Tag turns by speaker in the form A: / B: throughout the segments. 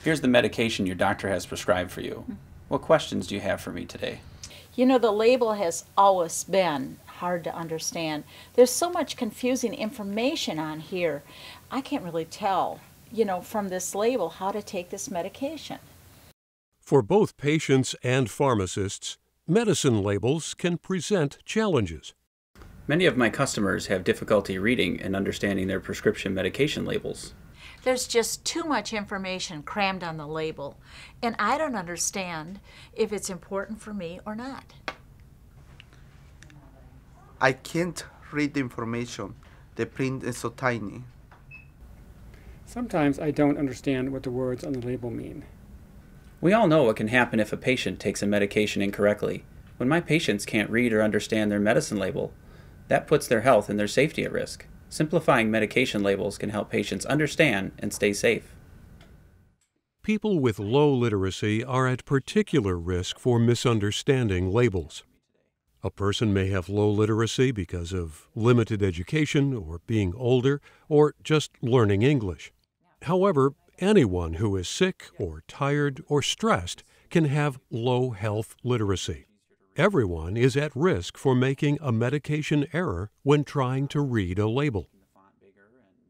A: Here's the medication your doctor has prescribed for you. What questions do you have for me today?
B: You know, the label has always been hard to understand. There's so much confusing information on here. I can't really tell, from this label how to take this medication.
C: For both patients and pharmacists, medicine labels can present challenges.
A: Many of my customers have difficulty reading and understanding their prescription medication labels.
B: There's just too much information crammed on the label, and I don't understand if it's important for me or not.
D: I can't read the information. The print is so tiny.
E: Sometimes I don't understand what the words on the label mean.
A: We all know what can happen if a patient takes a medication incorrectly. When my patients can't read or understand their medicine label, that puts their health and their safety at risk. Simplifying medication labels can help patients understand and stay safe.
C: People with low literacy are at particular risk for misunderstanding labels. A person may have low literacy because of limited education or being older or just learning English. However, anyone who is sick or tired or stressed can have low health literacy. Everyone is at risk for making a medication error when trying to read a label.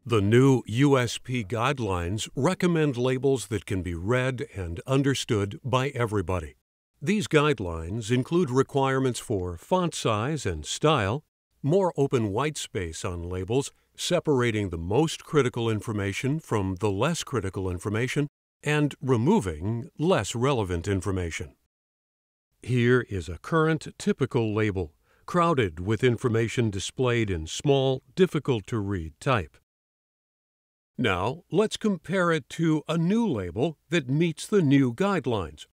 C: The new USP guidelines recommend labels that can be read and understood by everybody. These guidelines include requirements for font size and style, more open white space on labels, separating the most critical information from the less critical information, and removing less relevant information. Here is a current typical label, crowded with information displayed in small, difficult-to-read type. Now, let's compare it to a new label that meets the new guidelines.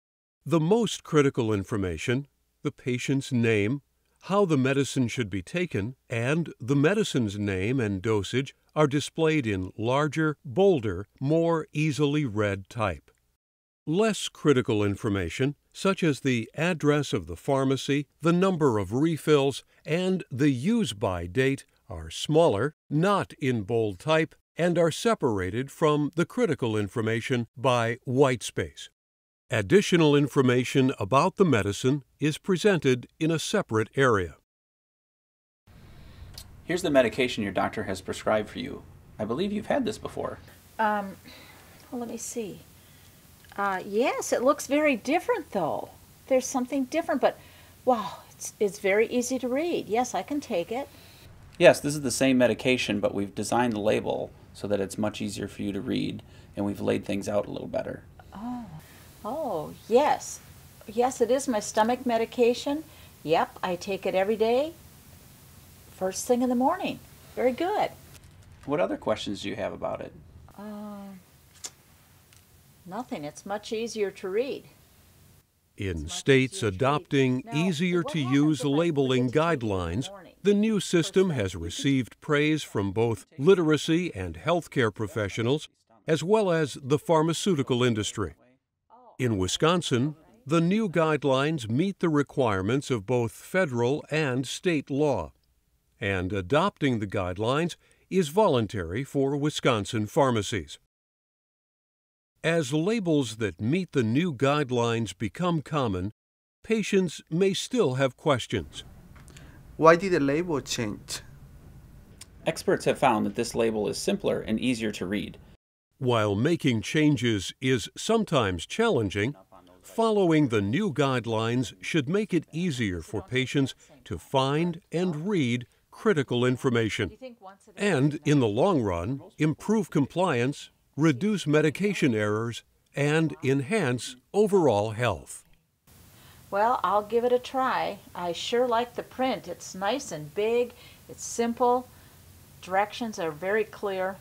C: The most critical information, the patient's name, how the medicine should be taken, and the medicine's name and dosage are displayed in larger, bolder, more easily read type. Less critical information, such as the address of the pharmacy, the number of refills, and the use-by date, are smaller, not in bold type, and are separated from the critical information by white space. Additional information about the medicine is presented in a separate area.
A: Here's the medication your doctor has prescribed for you. I believe you've had this before.
B: Well, let me see. Yes, it looks very different though. There's something different, but wow, it's very easy to read. Yes, I can take it.
A: Yes, this is the same medication, but we've designed the label so that it's much easier for you to read, and we've laid things out a little better.
B: Oh, yes. Yes, it is my stomach medication. Yep, I take it every day, first thing in the morning. Very good.
A: What other questions do you have about it?
B: Nothing. It's much easier to read.
C: In states adopting easier-to-use labeling guidelines, the new system has received praise from both literacy and healthcare professionals, as well as the pharmaceutical industry. In Wisconsin, the new guidelines meet the requirements of both federal and state law, and adopting the guidelines is voluntary for Wisconsin pharmacies. As labels that meet the new guidelines become common, patients may still have questions.
D: Why did the label change?
A: Experts have found that this label is simpler and easier to read.
C: While making changes is sometimes challenging, following the new guidelines should make it easier for patients to find and read critical information, and in the long run, improve compliance, reduce medication errors, and enhance overall health.
B: Well, I'll give it a try. I sure like the print. It's nice and big. It's simple. Directions are very clear.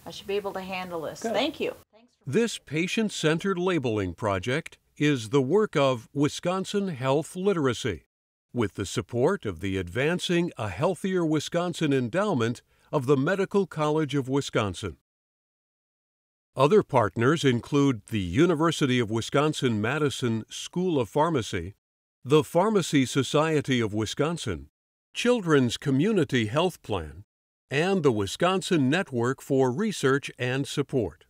B: I should be able to handle this.
A: Good.
B: Thank you.
C: This patient-centered labeling project is the work of Wisconsin Health Literacy, with the support of the Advancing a Healthier Wisconsin Endowment of the Medical College of Wisconsin. Other partners include the University of Wisconsin-Madison School of Pharmacy, the Pharmacy Society of Wisconsin, Children's Community Health Plan, and the Wisconsin Network for Research and Support.